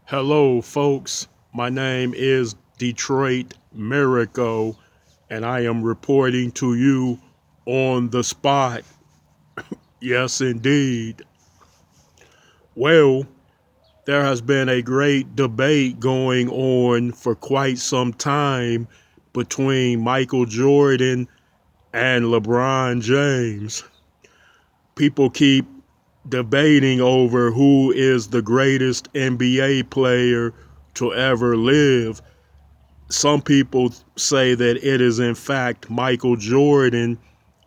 Hello, folks. My name is Detroit Miracle, and I am reporting to you on the spot. Yes, indeed. Well, there has been a great debate going on for quite some time between Michael Jordan and LeBron James. People keep debating over who is the greatest NBA player to ever live. Some people say that it is in fact Michael Jordan,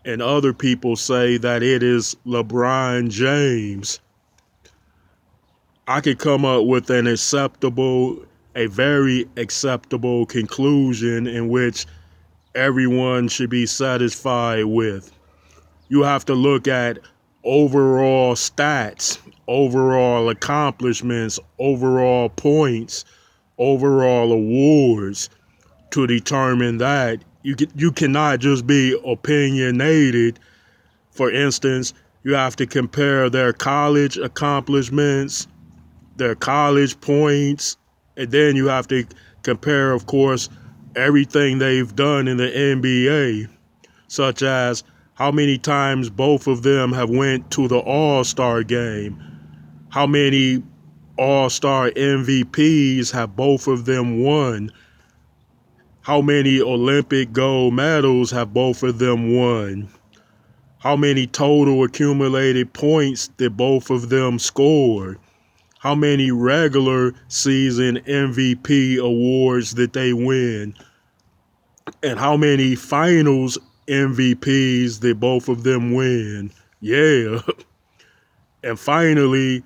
and other people say that it is LeBron James. I could come up with a very acceptable conclusion in which everyone should be satisfied with. You have to look at overall stats, overall accomplishments, overall points, overall awards to determine that. You cannot just be opinionated. For instance, you have to compare their college accomplishments, their college points, and then you have to compare, of course, everything they've done in the NBA, such as how many times both of them have went to the All-Star game, how many All-Star MVPs have both of them won, how many Olympic gold medals have both of them won? How many total accumulated points did both of them score? How many regular season MVP awards did they win? And how many finals MVPs did both of them win? Yeah. And finally,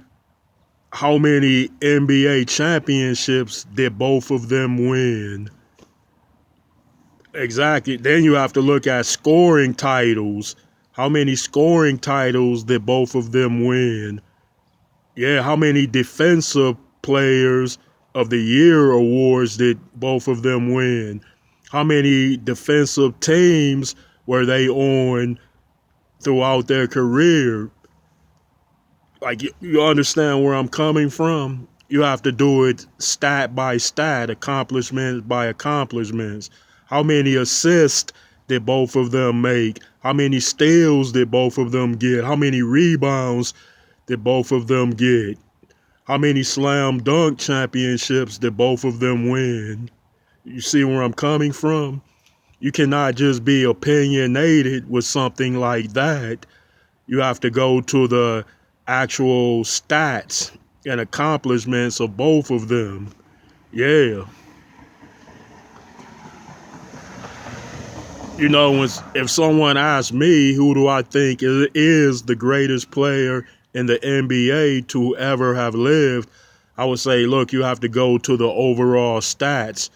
how many NBA championships did both of them win? Exactly. Then you have to look at scoring titles. How many scoring titles did both of them win? Yeah, how many defensive players of the year awards did both of them win? How many defensive teams were they on throughout their career? Like, you understand where I'm coming from? You have to do it stat by stat, accomplishments by accomplishments. How many assists did both of them make? How many steals did both of them get? How many rebounds did both of them get? How many slam dunk championships did both of them win? You see where I'm coming from? You cannot just be opinionated with something like that. You have to go to the actual stats and accomplishments of both of them. Yeah. If someone asks me who do I think is the greatest player in the NBA to ever have lived, I would say, look, you have to go to the overall stats.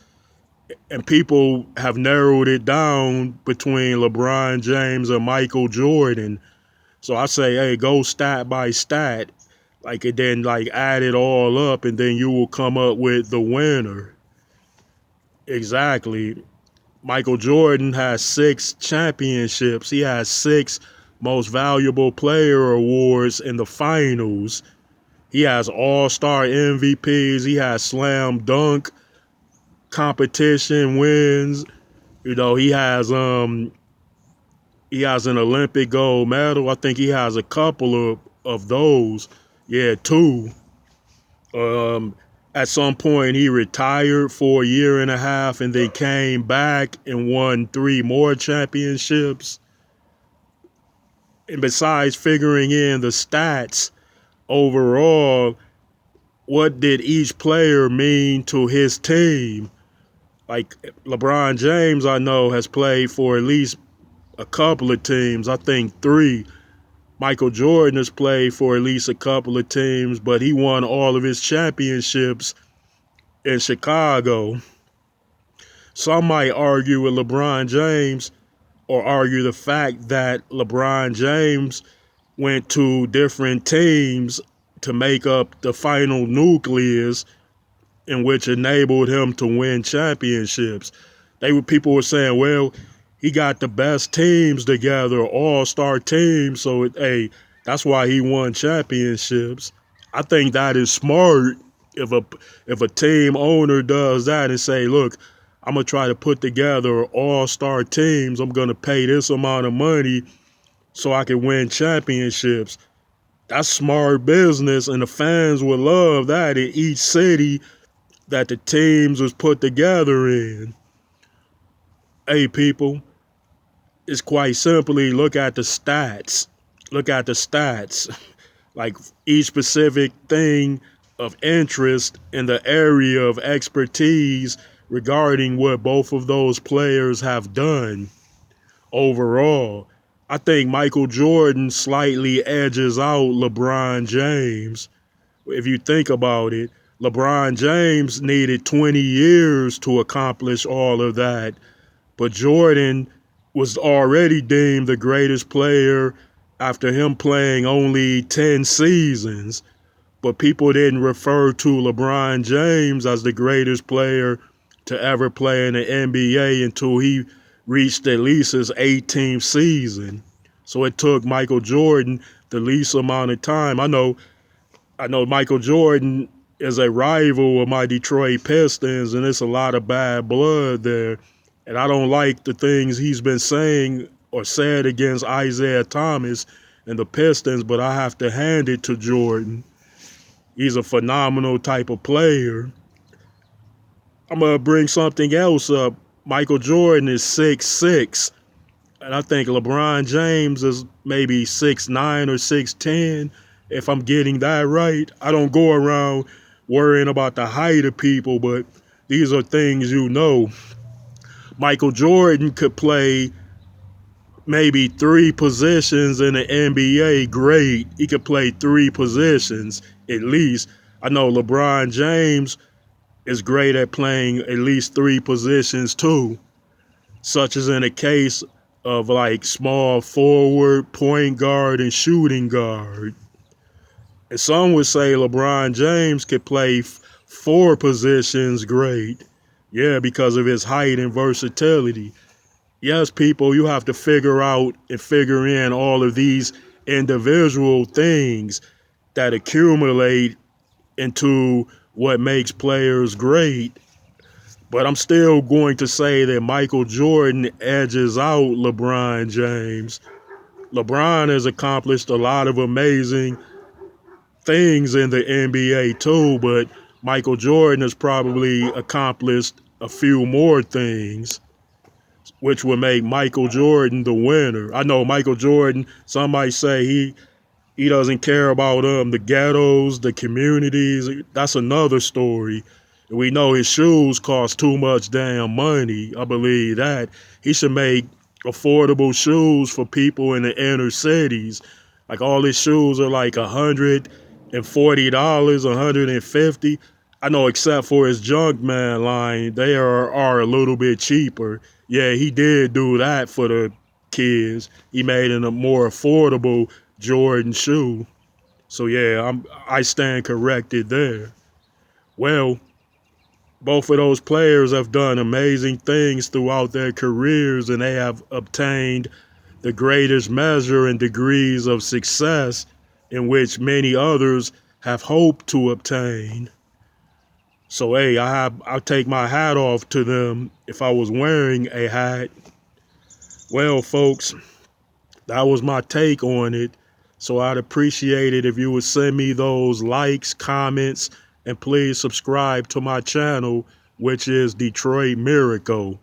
And people have narrowed it down between LeBron James and Michael Jordan. So I say, hey, go stat by stat, and then add it all up, and then you will come up with the winner. Exactly. Michael Jordan has 6 championships. He has 6 most valuable player awards in the finals. He has all-star MVPs. He has slam dunk competition wins. He has an Olympic gold medal. I think he has a couple of those. Yeah, 2. Um, at some point, he retired for a year and a half and then came back and won 3 more championships. And besides figuring in the stats overall, what did each player mean to his team? Like LeBron James, I know, has played for at least a couple of teams, I think 3. Michael Jordan has played for at least a couple of teams, but he won all of his championships in Chicago. Some might argue with LeBron James or argue the fact that LeBron James went to different teams to make up the final nucleus in which enabled him to win championships. People were saying, well, he got the best teams together, all-star teams, so hey, that's why he won championships. I think that is smart. if a if a team owner does that and say, look, I'm gonna try to put together all-star teams. I'm gonna pay this amount of money so I can win championships. That's smart business, and the fans would love that in each city that the teams was put together in. Hey, people, it's quite simply look at the stats. Look at the stats. Like each specific thing of interest in the area of expertise regarding what both of those players have done overall. I think Michael Jordan slightly edges out LeBron James. If you think about it, LeBron James needed 20 years to accomplish all of that, but Jordan was already deemed the greatest player after him playing only 10 seasons. But people didn't refer to LeBron James as the greatest player to ever play in the NBA until he reached at least his 18th season. So it took Michael Jordan the least amount of time. I know Michael Jordan is a rival of my Detroit Pistons, and it's a lot of bad blood there. And I don't like the things he's been saying or said against Isaiah Thomas and the Pistons, but I have to hand it to Jordan. He's a phenomenal type of player. I'm going to bring something else up. Michael Jordan is 6'6", and I think LeBron James is maybe 6'9" or 6'10", if I'm getting that right. I don't go around worrying about the height of people, but these are things you know. Michael Jordan could play maybe three positions in the NBA great. He could play three positions at least. I know LeBron James is great at playing at least three positions too, such as in the case of like small forward, point guard, and shooting guard. And some would say LeBron James could play four positions great. Yeah, because of his height and versatility. Yes, people, you have to figure out and figure in all of these individual things that accumulate into what makes players great. But I'm still going to say that Michael Jordan edges out LeBron James. LeBron has accomplished a lot of amazing things in the NBA too, but Michael Jordan has probably accomplished a few more things, which would make Michael Jordan the winner. I know Michael Jordan, some might say he doesn't care about the ghettos, the communities. That's another story. We know his shoes cost too much damn money. I believe that. He should make affordable shoes for people in the inner cities. Like all his shoes are like $140, $150. I know except for his Junkman line, they are a little bit cheaper. Yeah, he did do that for the kids. He made it a more affordable Jordan shoe. So yeah, I stand corrected there. Well, both of those players have done amazing things throughout their careers, and they have obtained the greatest measure and degrees of success in which many others have hoped to obtain. So hey, I'll take my hat off to them if I was wearing a hat. Well, folks, that was my take on it. So I'd appreciate it if you would send me those likes, comments, and please subscribe to my channel, which is Detroit Miracle.